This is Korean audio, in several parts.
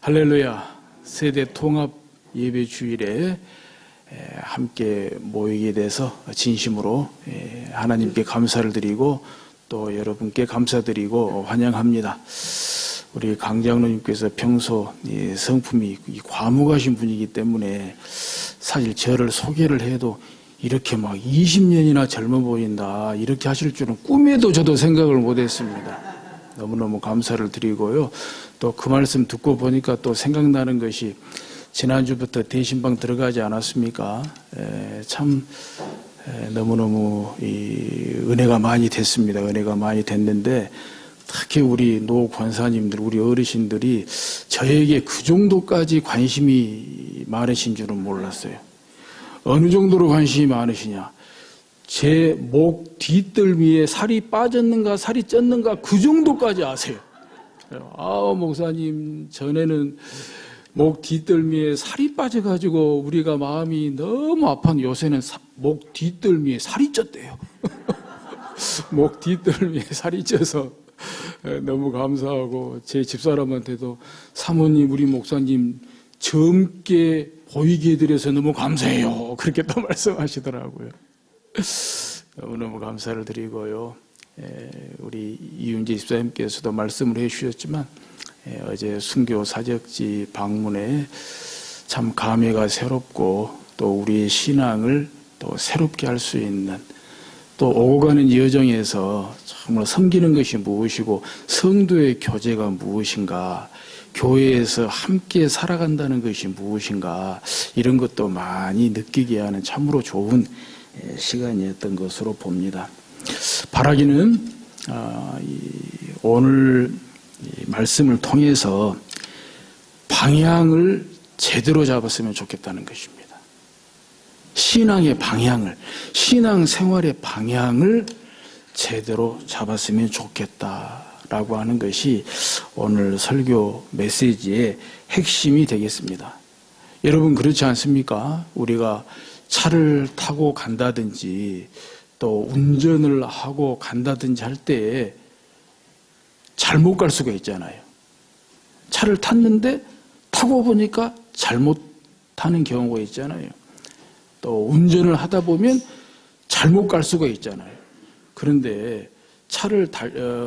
할렐루야. 세대 통합 예배 주일에 함께 모이게 돼서 진심으로 하나님께 감사를 드리고 또 여러분께 감사드리고 환영합니다. 우리 강 장로님께서 평소 성품이 과묵하신 분이기 때문에 사실 저를 소개를 해도 이렇게 막 20년이나 젊어 보인다 이렇게 하실 줄은 꿈에도 저도 생각을 못했습니다. 너무너무 감사를 드리고요. 또 그 말씀 듣고 보니까 또 생각나는 것이 지난주부터 대신방 들어가지 않았습니까? 참 너무너무 은혜가 많이 됐습니다. 은혜가 많이 됐는데 특히 우리 노 권사님들, 우리 어르신들이 저에게 그 정도까지 관심이 많으신 줄은 몰랐어요. 어느 정도로 관심이 많으시냐? 제 목 뒷덜미에 살이 빠졌는가 살이 쪘는가 그 정도까지 아세요. 목사님 전에는 목 뒷덜미에 살이 빠져가지고 우리가 마음이 너무 아팠는데 요새는 목 뒷덜미에 살이 쪘대요. 목 뒷덜미에 살이 쪄서 너무 감사하고 제 집사람한테도 사모님 우리 목사님 젊게 보이게 해드려서 너무 감사해요. 그렇게 또 말씀하시더라고요. 너무너무 감사를 드리고요. 우리 이윤재 집사님께서도 말씀을 해주셨지만 어제 순교 사역지 방문에 참 감회가 새롭고 또 우리의 신앙을 또 새롭게 할 수 있는 또 오고 가는 여정에서 정말 섬기는 것이 무엇이고 성도의 교제가 무엇인가 교회에서 함께 살아간다는 것이 무엇인가 이런 것도 많이 느끼게 하는 참으로 좋은 시간이었던 것으로 봅니다. 바라기는 오늘 말씀을 통해서 방향을 제대로 잡았으면 좋겠다는 것입니다. 신앙의 방향을, 신앙생활의 방향을 제대로 잡았으면 좋겠다라고 하는 것이 오늘 설교 메시지의 핵심이 되겠습니다. 여러분 그렇지 않습니까? 우리가 차를 타고 간다든지 또 운전을 하고 간다든지 할 때에 잘못 갈 수가 있잖아요. 차를 탔는데 타고 보니까 잘못 타는 경우가 있잖아요. 또 운전을 하다 보면 잘못 갈 수가 있잖아요. 그런데 차를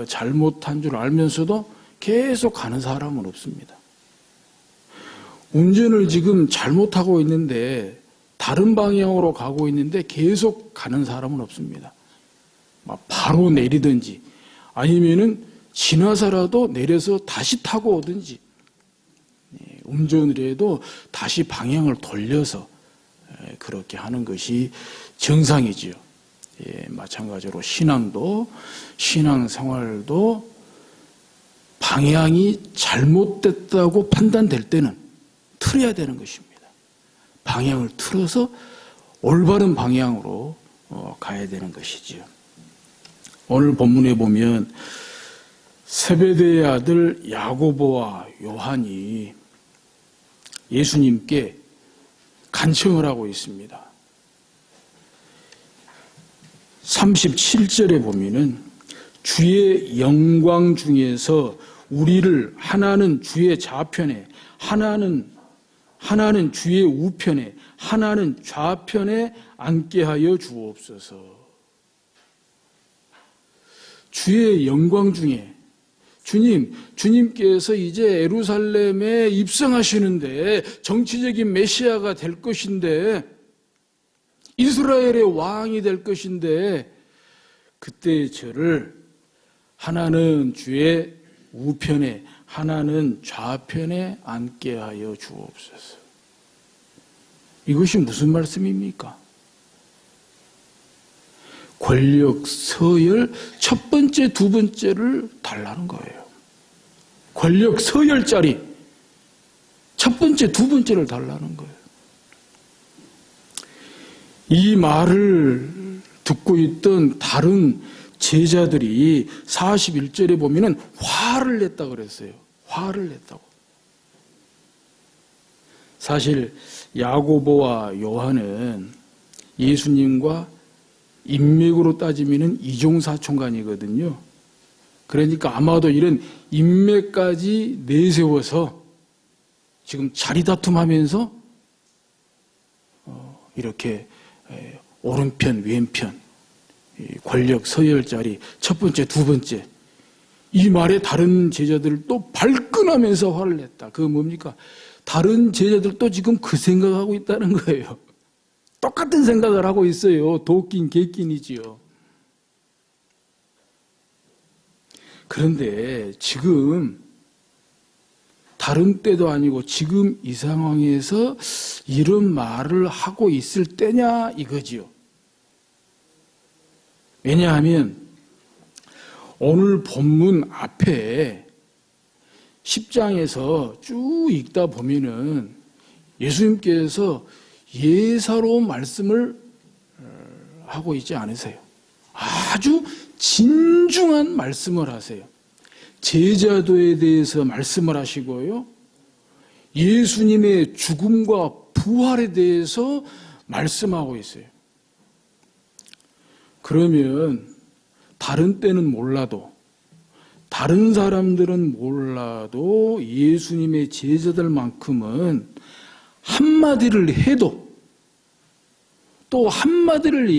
잘못한 줄 알면서도 계속 가는 사람은 없습니다. 운전을 지금 잘못하고 있는데 다른 방향으로 가고 있는데 계속 가는 사람은 없습니다. 막 바로 내리든지 아니면은 지나서라도 내려서 다시 타고 오든지 운전을 해도 다시 방향을 돌려서 그렇게 하는 것이 정상이지요. 마찬가지로 신앙도 신앙생활도 방향이 잘못됐다고 판단될 때는 틀어야 되는 것입니다. 방향을 틀어서 올바른 방향으로 가야 되는 것이지요. 오늘 본문에 보면 세베대의 아들 야고보와 요한이 예수님께 간청을 하고 있습니다. 37절에 보면은 주의 영광 중에서 우리를 하나는 주의 좌편에 하나는 주의 우편에 하나는 좌편에 앉게 하여 주옵소서. 주의 영광 중에 주님께서 이제 예루살렘에 입성하시는데 정치적인 메시아가 될 것인데 이스라엘의 왕이 될 것인데 그때 저를 하나는 주의 우편에 하나는 좌편에 앉게 하여 주옵소서. 이것이 무슨 말씀입니까? 권력, 서열, 첫 번째, 두 번째를 달라는 거예요. 권력, 서열짜리 첫 번째, 두 번째를 달라는 거예요. 이 말을 듣고 있던 다른 제자들이 41절에 보면은 화를 냈다고 그랬어요. 화를 냈다고. 사실 야고보와 요한은 예수님과 인맥으로 따지면 이종사촌간이거든요. 그러니까 아마도 이런 인맥까지 내세워서 지금 자리다툼하면서 이렇게 오른편, 왼편, 권력 서열자리 첫 번째, 두 번째 이 말에 다른 제자들도 발끈하면서 화를 냈다. 그거 뭡니까? 다른 제자들도 지금 그 생각하고 있다는 거예요. 똑같은 생각을 하고 있어요. 도끼인 개끼이지요. 그런데 지금 다른 때도 아니고 지금 이 상황에서 이런 말을 하고 있을 때냐 이거지요. 왜냐하면 오늘 본문 앞에 10장에서 쭉 읽다 보면은 예수님께서 예사로운 말씀을 하고 있지 않으세요. 아주 진중한 말씀을 하세요. 제자도에 대해서 말씀을 하시고요. 예수님의 죽음과 부활에 대해서 말씀하고 있어요. 그러면 다른 때는 몰라도 다른 사람들은 몰라도 예수님의 제자들만큼은 한마디를 해도 또 한마디를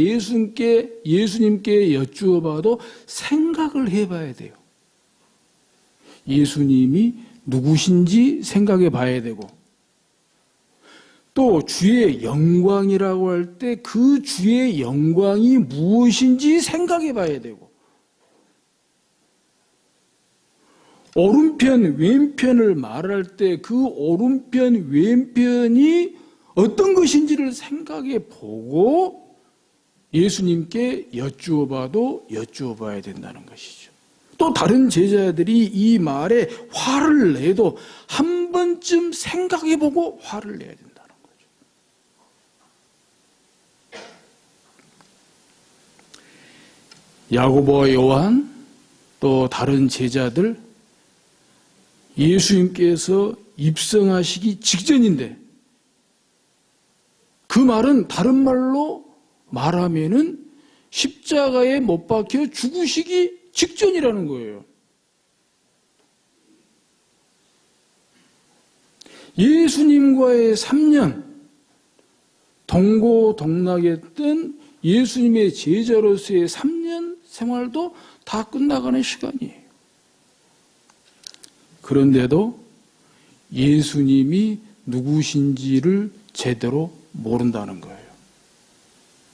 예수님께 여쭈어 봐도 생각을 해봐야 돼요. 예수님이 누구신지 생각해 봐야 되고 또 주의 영광이라고 할 때 그 주의 영광이 무엇인지 생각해 봐야 되고 오른편 왼편을 말할 때 그 오른편 왼편이 어떤 것인지를 생각해 보고 예수님께 여쭈어 봐야 된다는 것이죠. 또 다른 제자들이 이 말에 화를 내도 한 번쯤 생각해 보고 화를 내야 된다는 거죠. 야고보와 요한 또 다른 제자들 예수님께서 입성하시기 직전인데 그 말은 다른 말로 말하면은 십자가에 못 박혀 죽으시기 직전이라는 거예요. 예수님과의 3년 동고동락했던 예수님의 제자로서의 3년 생활도 다 끝나가는 시간이에요. 그런데도 예수님이 누구신지를 제대로 모른다는 거예요.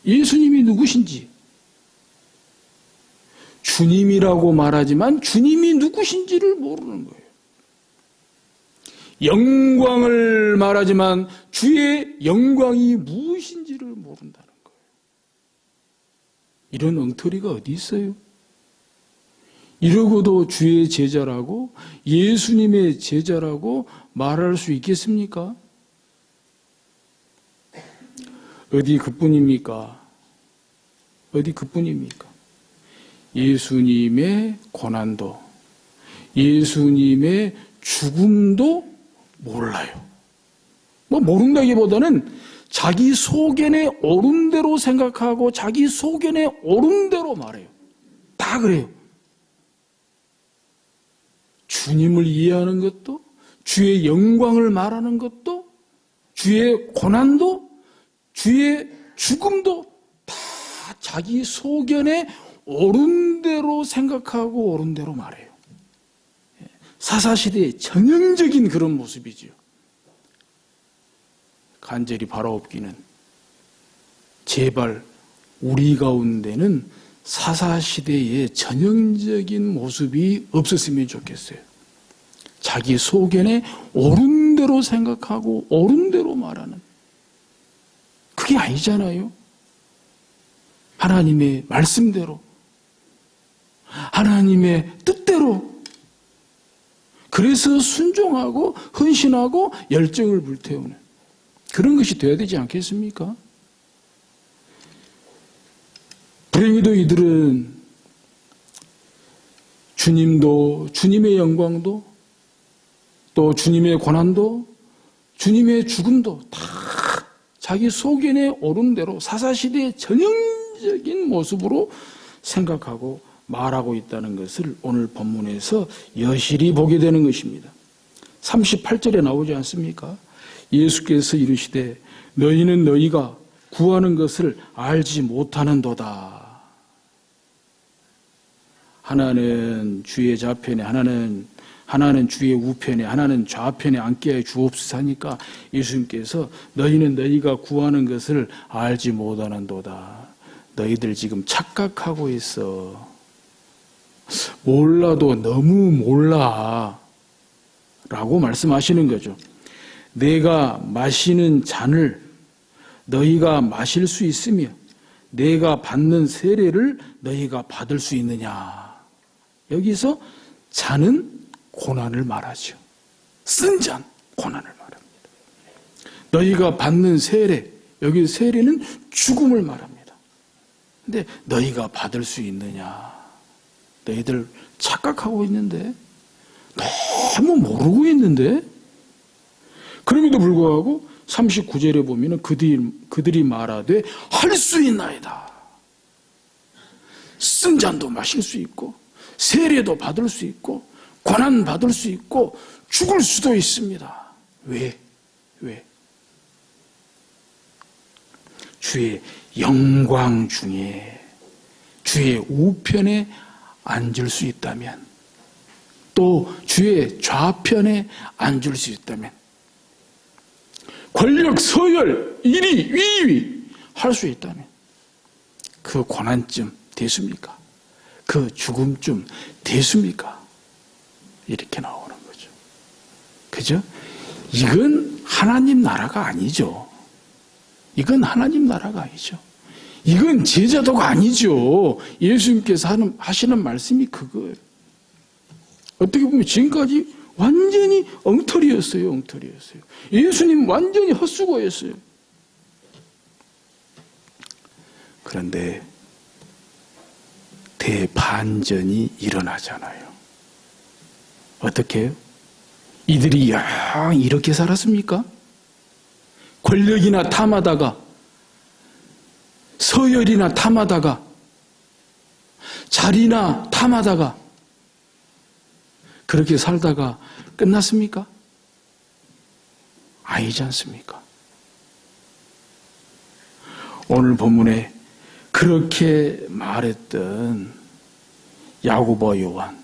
예수님이 누구신지 주님이라고 말하지만 주님이 누구신지를 모르는 거예요. 영광을 말하지만 주의 영광이 무엇인지를 모른다는 거예요. 이런 엉터리가 어디 있어요? 이러고도 주의 제자라고 예수님의 제자라고 말할 수 있겠습니까? 어디 그뿐입니까? 어디 그뿐입니까? 예수님의 고난도, 예수님의 죽음도 몰라요. 모른다기보다는 자기 소견에 옳은 대로 생각하고 자기 소견에 옳은 대로 말해요. 다 그래요. 주님을 이해하는 것도, 주의 영광을 말하는 것도, 주의 고난도, 주의 죽음도 다 자기 소견에 옳은 대로 생각하고 옳은 대로 말해요. 사사시대의 전형적인 그런 모습이지요. 간절히 바라옵기는 제발 우리 가운데는 사사시대의 전형적인 모습이 없었으면 좋겠어요. 자기 소견에 옳은 대로 생각하고 옳은 대로 말하는 그게 아니잖아요. 하나님의 말씀대로 하나님의 뜻대로 그래서 순종하고 헌신하고 열정을 불태우는 그런 것이 되어야 되지 않겠습니까? 불행히도 이들은 주님도 주님의 영광도 또 주님의 고난도 주님의 죽음도 다 자기 소견에 옳은 대로 사사시대의 전형적인 일반적인 모습으로 생각하고 말하고 있다는 것을 오늘 본문에서 여실히 보게 되는 것입니다. 38절에 나오지 않습니까? 예수께서 이르시되 너희는 너희가 구하는 것을 알지 못하는도다. 하나는 주의 좌편에, 하나는 주의 우편에, 하나는 좌편에 앉게 주옵소서 하니까 예수님께서 너희는 너희가 구하는 것을 알지 못하는도다. 너희들 지금 착각하고 있어. 몰라도 너무 몰라. 라고 말씀하시는 거죠. 내가 마시는 잔을 너희가 마실 수 있으며 내가 받는 세례를 너희가 받을 수 있느냐. 여기서 잔은 고난을 말하죠. 쓴 잔, 고난을 말합니다. 너희가 받는 세례, 여기 세례는 죽음을 말합니다. 근데 너희가 받을 수 있느냐. 너희들 착각하고 있는데, 너무 모르고 있는데, 그럼에도 불구하고 39절에 보면 그들이 말하되 할 수 있나이다. 쓴 잔도 마실 수 있고 세례도 받을 수 있고 고난 받을 수 있고 죽을 수도 있습니다. 왜? 주의 영광 중에 주의 우편에 앉을 수 있다면, 또 주의 좌편에 앉을 수 있다면, 권력, 서열, 일위, 위위 할 수 있다면 그 고난쯤 됐습니까? 그 죽음쯤 됐습니까? 이렇게 나오는 거죠. 그죠? 이건 하나님 나라가 아니죠. 이건 하나님 나라가 아니죠. 이건 제자도가 아니죠. 예수님께서 하시는 말씀이 그거예요. 어떻게 보면 지금까지 완전히 엉터리였어요. 예수님 완전히 헛수고였어요. 그런데 대반전이 일어나잖아요. 어떻게 해요? 이들이 이렇게 살았습니까? 권력이나 탐하다가, 서열이나 탐하다가, 자리나 탐하다가 그렇게 살다가 끝났습니까? 아니지 않습니까? 오늘 본문에 그렇게 말했던 야고보, 요한,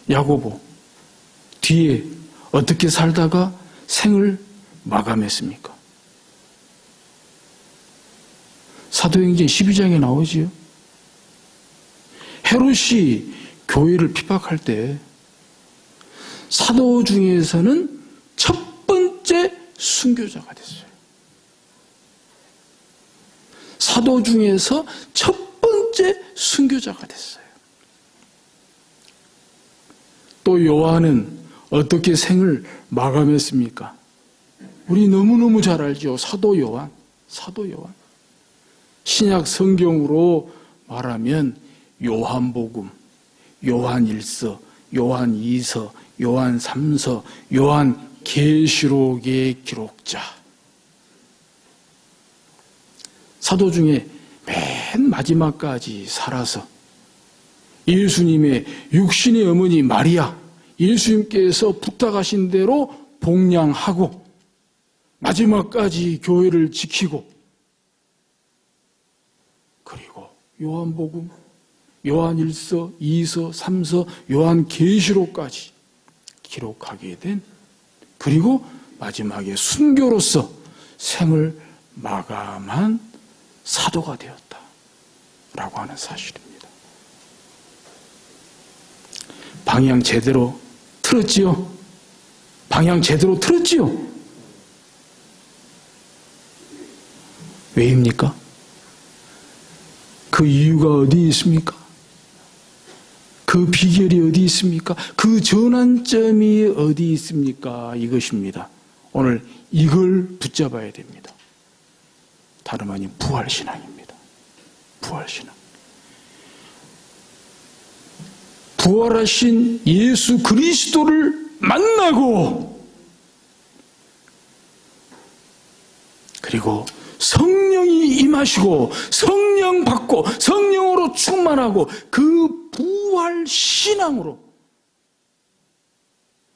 야고보 뒤에 어떻게 살다가 생을 마감했습니까? 사도행전 12장에 나오지요. 헤롯이 교회를 핍박할 때 사도 중에서는 첫 번째 순교자가 됐어요. 사도 중에서 첫 번째 순교자가 됐어요. 또 요한은 어떻게 생을 마감했습니까? 우리 너무너무 잘 알죠. 사도 요한. 신약 성경으로 말하면 요한복음, 요한 1서, 요한 2서, 요한 3서, 요한 계시록의 기록자. 사도 중에 맨 마지막까지 살아서 예수님의 육신의 어머니 마리아, 예수님께서 부탁하신 대로 복양하고 마지막까지 교회를 지키고, 그리고 요한복음, 요한 1서, 2서, 3서, 요한 계시록까지 기록하게 된, 그리고 마지막에 순교로서 생을 마감한 사도가 되었다라고 하는 사실입니다. 방향 제대로 틀었지요? 왜입니까? 그 이유가 어디 있습니까? 그 비결이 어디 있습니까? 그 전환점이 어디 있습니까? 이것입니다. 오늘 이걸 붙잡아야 됩니다. 다름 아닌 부활신앙입니다. 부활신앙. 부활하신 예수 그리스도를 만나고, 그리고 성령이 성령이 임하시고 성령 받고 성령으로 충만하고 그 부활 신앙으로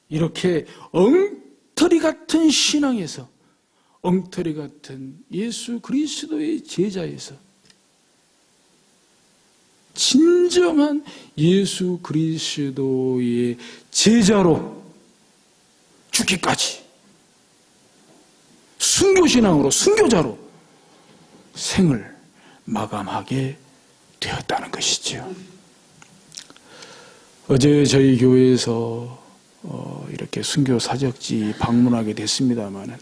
이렇게 엉터리 같은 신앙에서 엉터리 같은 예수 그리스도의 제자에서 진정한 예수 그리스도의 제자로 죽기까지 순교신앙으로 순교자로 생을 마감하게 되었다는 것이죠. 어제 저희 교회에서 이렇게 순교 사적지 방문하게 됐습니다마는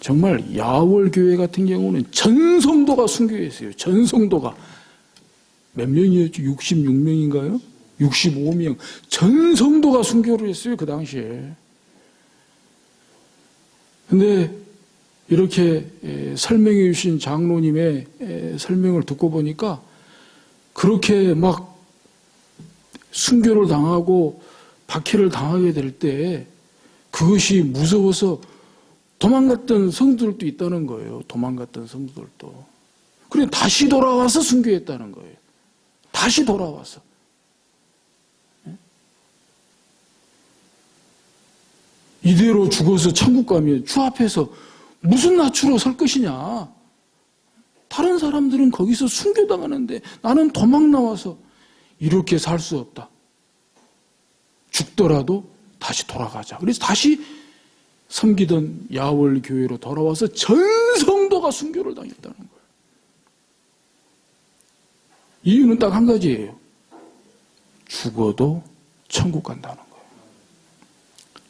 정말 야월교회 같은 경우는 전성도가 순교했어요. 전성도가 몇 명이었죠? 66명인가요? 65명. 전성도가 순교를 했어요, 그 당시에. 근데 이렇게 설명해 주신 장로님의 설명을 듣고 보니까 그렇게 막 순교를 당하고 박해를 당하게 될 때 그것이 무서워서 도망갔던 성도들도 있다는 거예요. 도망갔던 성도들도. 그래 다시 돌아와서 순교했다는 거예요. 다시 돌아와서. 이대로 죽어서 천국 가면 주 앞에서 무슨 낯으로 설 것이냐. 다른 사람들은 거기서 순교당하는데 나는 도망 나와서 이렇게 살 수 없다. 죽더라도 다시 돌아가자. 그래서 다시 섬기던 야월 교회로 돌아와서 전성도가 순교를 당했다는 거예요. 이유는 딱 한 가지예요. 죽어도 천국 간다는 거예요.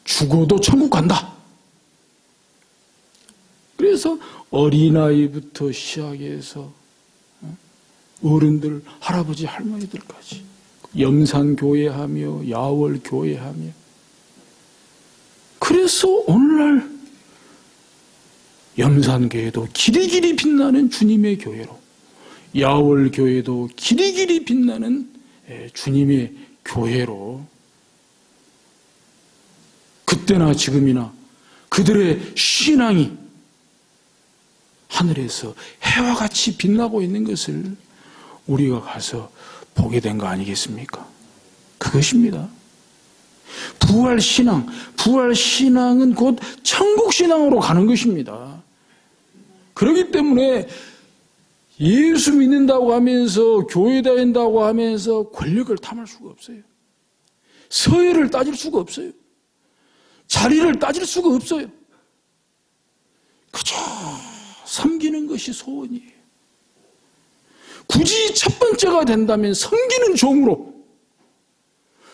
죽어도 천국 간다. 그래서 어린아이부터 시작해서 어른들, 할아버지, 할머니들까지 염산교회하며 야월교회하며 그래서 오늘날 염산교회도 길이길이 빛나는 주님의 교회로 야월교회도 길이길이 빛나는 주님의 교회로 그때나 지금이나 그들의 신앙이 하늘에서 해와 같이 빛나고 있는 것을 우리가 가서 보게 된 거 아니겠습니까? 그것입니다. 부활신앙은 곧 천국신앙으로 가는 것입니다. 그렇기 때문에 예수 믿는다고 하면서 교회 다닌다고 하면서 권력을 탐할 수가 없어요. 서열을 따질 수가 없어요. 자리를 따질 수가 없어요. 그저 섬기는 것이 소원이에요. 굳이 첫 번째가 된다면 섬기는 종으로,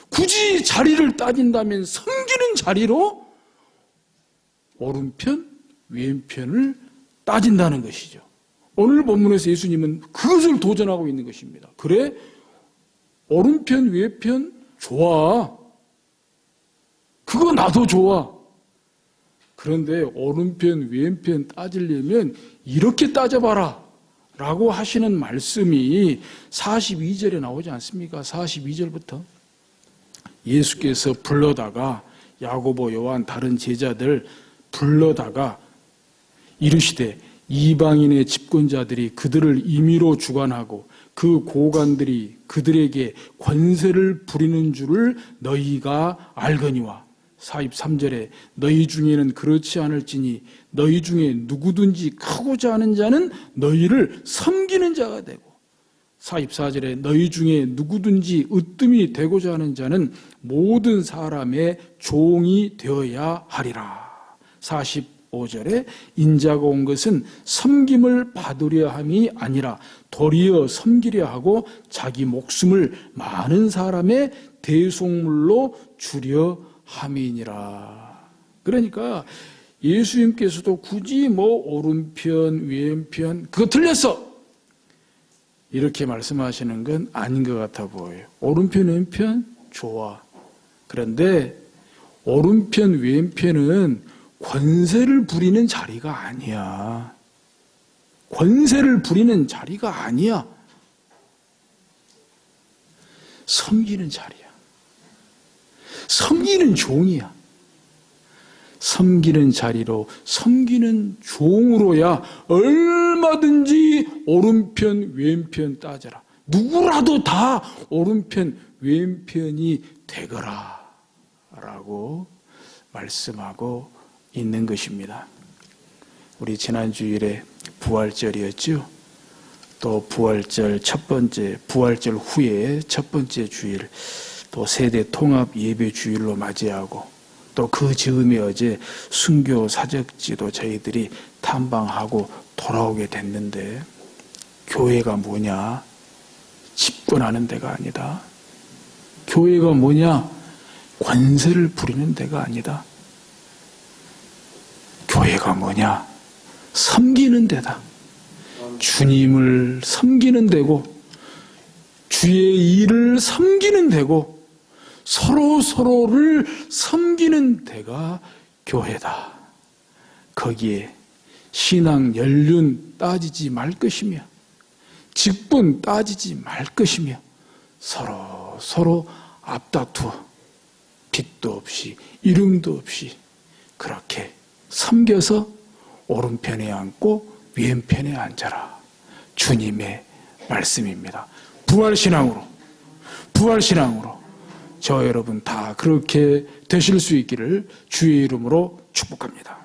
굳이 자리를 따진다면 섬기는 자리로 오른편, 왼편을 따진다는 것이죠. 오늘 본문에서 예수님은 그것을 도전하고 있는 것입니다. 그래, 오른편, 왼편 좋아. 그거 나도 좋아. 그런데 오른편, 왼편 따지려면 이렇게 따져봐라 라고 하시는 말씀이 42절에 나오지 않습니까? 42절부터 예수께서 불러다가 야고보, 요한, 다른 제자들 불러다가 이르시되 이방인의 집권자들이 그들을 임의로 주관하고 그 고관들이 그들에게 권세를 부리는 줄을 너희가 알거니와 43절에 너희 중에는 그렇지 않을지니 너희 중에 누구든지 크고자 하는 자는 너희를 섬기는 자가 되고 44절에 너희 중에 누구든지 으뜸이 되고자 하는 자는 모든 사람의 종이 되어야 하리라. 45절에 인자가 온 것은 섬김을 받으려 함이 아니라 도리어 섬기려 하고 자기 목숨을 많은 사람의 대속물로 주려 함이니라. 그러니까 예수님께서도 굳이 오른편, 왼편 그거 틀렸어 이렇게 말씀하시는 건 아닌 것 같아 보여요. 오른편, 왼편 좋아. 그런데 오른편, 왼편은 권세를 부리는 자리가 아니야. 권세를 부리는 자리가 아니야. 섬기는 자리야. 섬기는 종이야. 섬기는 자리로, 섬기는 종으로야 얼마든지 오른편 왼편 따져라. 누구라도 다 오른편 왼편이 되거라 라고 말씀하고 있는 것입니다. 우리 지난 주일에 부활절이었죠. 또 부활절 첫 번째, 부활절 후에 첫 번째 주일, 또 세대 통합 예배 주일로 맞이하고, 또 그 즈음에 어제 순교 사적지도 저희들이 탐방하고 돌아오게 됐는데, 교회가 뭐냐? 집권하는 데가 아니다. 교회가 뭐냐? 관세를 부리는 데가 아니다. 교회가 뭐냐? 섬기는 데다. 주님을 섬기는 데고, 주의 일을 섬기는 데고, 서로를 섬기는 데가 교회다. 거기에 신앙 연륜 따지지 말 것이며, 직분 따지지 말 것이며, 서로 앞다투어 빛도 없이 이름도 없이 그렇게 섬겨서 오른편에 앉고 왼편에 앉아라. 주님의 말씀입니다. 부활신앙으로 저 여러분 다 그렇게 되실 수 있기를 주의 이름으로 축복합니다.